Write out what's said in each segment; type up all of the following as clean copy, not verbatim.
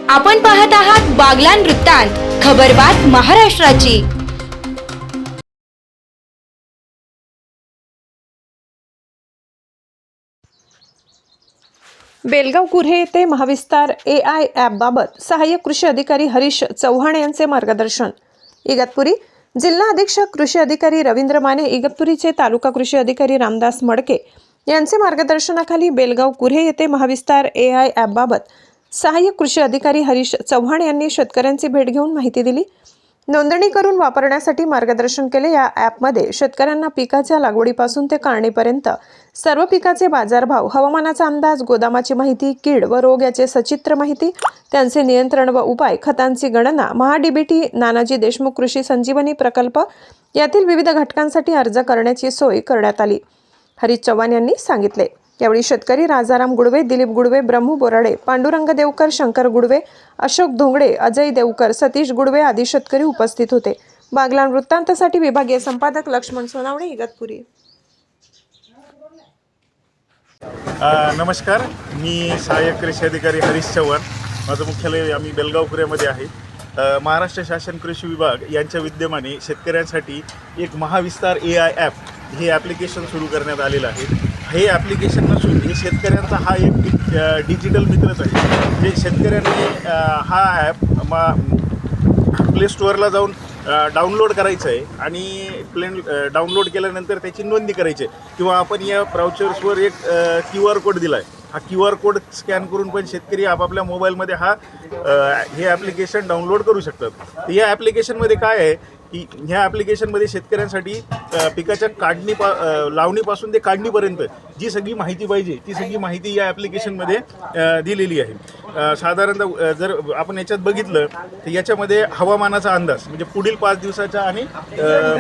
आपण पाहत आहात बागलाण वृत्तांत, खबरबात महाराष्ट्राची। बेलगाव कुऱ्हे येथे महाविस्तार AI ॲपबाबत सहाय्यक कृषी अधिकारी हरीश चव्हाण यांचे मार्गदर्शन। इगतपुरी जिल्हा अधीक्षक कृषी अधिकारी रवींद्र माने, इगतपुरीचे तालुका कृषी अधिकारी रामदास मडके यांचे मार्गदर्शनाखाली बेलगाव कुऱ्हे येथे महाविस्तार AI ॲपबाबत सहाय्यक कृषी अधिकारी हरीश चव्हाण यांनी शेतकऱ्यांची भेट घेऊन माहिती दिली, नोंदणी करून वापरण्यासाठी मार्गदर्शन केले। या ॲपमध्ये शेतकऱ्यांना पिकाच्या लागवडीपासून ते काढणीपर्यंत सर्व पिकाचे बाजारभाव, हवामानाचा अंदाज, गोदामाची माहिती, कीड व रोग याचे सचित्र माहिती, त्यांचे नियंत्रण व उपाय, खतांची गणना, महा-DBT, नानाजी देशमुख कृषी संजीवनी प्रकल्प यातील विविध घटकांसाठी अर्ज करण्याची सोय करण्यात आली, हरीश चव्हाण यांनी सांगितले। यावेळी शेतकरी राजाराम गुडवे, दिलीप गुडवे, ब्रह्मू बोराडे, पांडुरंग देवकर, शंकर गुडवे, अशोक धोंगडे, अजय देवकर, सतीश गुडवे आदी शेतकरी उपस्थित होते। बागलाण वृत्तांतसाठी विभागीय संपादक लक्ष्मण सोनावणे, इगतपुरी। नमस्कार, मी सहाय्यक कृषी अधिकारी हरीश चव्हाण। माझं मुख्यालय आम्ही बेलगाव कुऱ्ह्यामध्ये आहे। महाराष्ट्र शासन कृषी विभाग यांच्या विद्यमाने शेतकऱ्यांसाठी एक महाविस्तार AI ॲप हे ॲप्लिकेशन सुरू करण्यात आलेलं आहे। हे ॲप्लिकेशन नसून हे शेतकऱ्यांचा हा एक डिजिटल मित्रच आहे। म्हणजे शेतकऱ्यांनी हा ॲप प्ले स्टोअरला जाऊन डाउनलोड करायचं आहे आणि डाउनलोड केल्यानंतर त्याची नोंदणी करायची आहे, किंवा आपण या ब्राउचर्सवर एक QR कोड दिला आहे। हा QR कोड स्कॅन करून पण शेतकरी आपापल्या मोबाईलमध्ये हे ॲप्लिकेशन डाउनलोड करू शकतात। तर या ॲप्लिकेशनमध्ये काय आहे की ह्या ॲप्लिकेशनमध्ये शेतकऱ्यांसाठी पिकाच्या लावणीपासून ते काढणीपर्यंत जी सगळी माहिती पाहिजे ती सगळी माहिती या ॲप्लिकेशनमध्ये दिलेली आहे। साधारणतः जर आपण याच्यात बघितलं तर याच्यामध्ये हवामानाचा अंदाज, म्हणजे पुढील 5 दिवसाचा आणि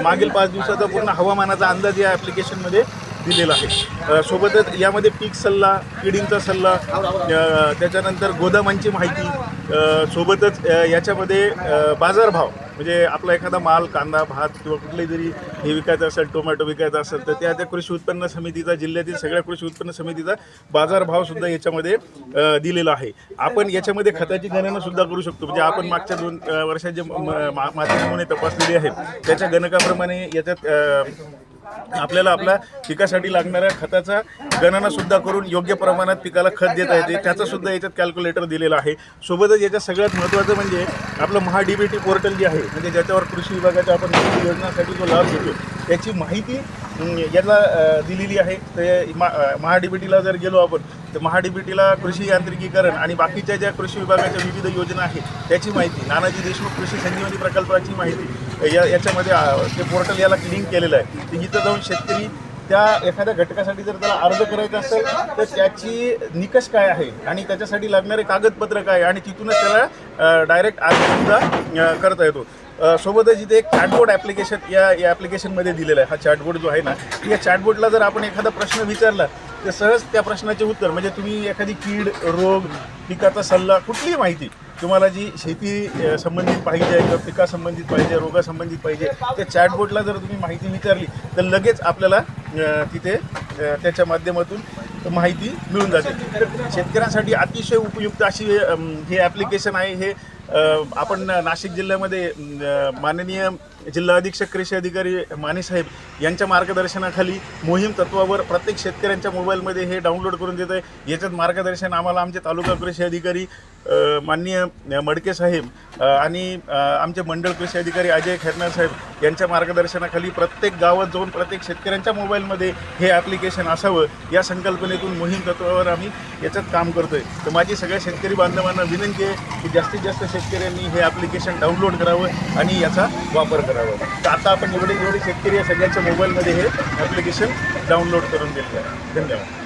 मागील 5 दिवसाचा पूर्ण हवामानाचा अंदाज या ॲप्लिकेशनमध्ये दिलेला आहे। सोबतच यामध्ये पीक सल्ला, किडींचा सल्ला, त्याच्यानंतर गोदामांची माहिती, सोबतच याच्यामध्ये बाजारभाव, म्हणजे आपला एखादा माल, कांदा, भात किंवा कुठली जरी हे विकायचं असेल, टोमॅटो विकायचा असेल तर त्या कृषी उत्पन्न समितीचा, जिल्ह्यातील सगळ्या कृषी उत्पन्न समितीचा बाजारभावसुद्धा याच्यामध्ये दिलेला आहे। आपण याच्यामध्ये खताची गणनासुद्धा करू शकतो, म्हणजे आपण मागच्या 2 वर्षात जे माती नमुने तपासलेले आहेत त्याच्या गणकाप्रमाणे याच्यात आपल्याला आपल्या पिकासाठी लागणाऱ्या खताचा गणनासुद्धा करून योग्य प्रमाणात पिकाला खत देता येते, त्याचासुद्धा याच्यात कॅल्क्युलेटर दिलेला आहे। सोबतच याच्यात सगळ्यात महत्त्वाचं म्हणजे आपलं महा-DBT पोर्टल जे आहे, म्हणजे ज्याच्यावर कृषी विभागाच्या आपण विविध योजनांसाठी जो लाभ घेतो त्याची माहिती याला दिलेली आहे। तर महा-DBTला जर गेलो आपण तर महा-DBTला कृषी यांत्रिकीकरण आणि बाकीच्या ज्या कृषी विभागाच्या विविध योजना आहेत त्याची माहिती, नानाजी देशमुख कृषी संजीवनी प्रकल्पाची माहिती याच्यामध्ये ते पोर्टल याला लिंक केलेलं आहे। तर इथं जाऊन शेतकरी त्या एखाद्या घटकासाठी जर त्याला अर्ज करायचा असेल तर त्याची निकष काय आहे आणि त्याच्यासाठी लागणारे कागदपत्र काय, आणि तिथूनच त्याला डायरेक्ट अर्जसुद्धा करता येतो। सोबतच इथे एक चॅटबोर्ड ॲप्लिकेशन या ॲप्लिकेशनमध्ये दिलेलं आहे। हा चॅटबोर्ड जो आहे ना, या चॅटबोर्डला जर आपण एखादा प्रश्न विचारला तर सहज त्या प्रश्नाचे उत्तर, म्हणजे तुम्ही एखादी कीड, रोग, पिकाचा सल्ला, कुठलीही माहिती तुम्हाला जी शेती संबंधित पाहिजे किंवा पिकासंबंधित पाहिजे, रोगासंबंधित पाहिजे, त्या चॅटबोर्डला जर तुम्ही माहिती विचारली तर लगेच आपल्याला तिथे त्याच्या माध्यमातून माहिती मिळून जाते। तर शेतकऱ्यांसाठी अतिशय उपयुक्त अशी हे ॲप्लिकेशन आहे। हे आपण नाशिक जिल्ह्यामध्ये माननीय जिल्हा अधीक्षक कृषी अधिकारी मानेसाहेब यांच्या मार्गदर्शनाखाली मोहीम तत्वावर प्रत्येक शेतकऱ्यांच्या मोबाईलमध्ये हे डाउनलोड करून देत आहे। याच्यात मार्गदर्शन आम्हाला आमचे तालुका कृषी अधिकारी माननीय मडके साहेब आणि आमचे मंडळ कृषी अधिकारी अजय खैरनार साहेब यांच्या मार्गदर्शनाखाली प्रत्येक गावात जाऊन प्रत्येक शेतकऱ्यांच्या मोबाईलमध्ये हे ॲप्लिकेशन असावं या संकल्पनेतून मोहीम तत्वावर आम्ही याच्यात काम करतो आहे। तर माझी सगळ्या शेतकरी बांधवांना विनंती आहे की जास्तीत जास्त शेतकऱ्यांनी हे ॲप्लिकेशन डाउनलोड करावं आणि याचा वापर करावा। तर आता आपण एवढे शेतकरी या सगळ्यांच्या मोबाईलमध्ये हे ॲप्लिकेशन डाउनलोड करून घेतलं आहे। धन्यवाद।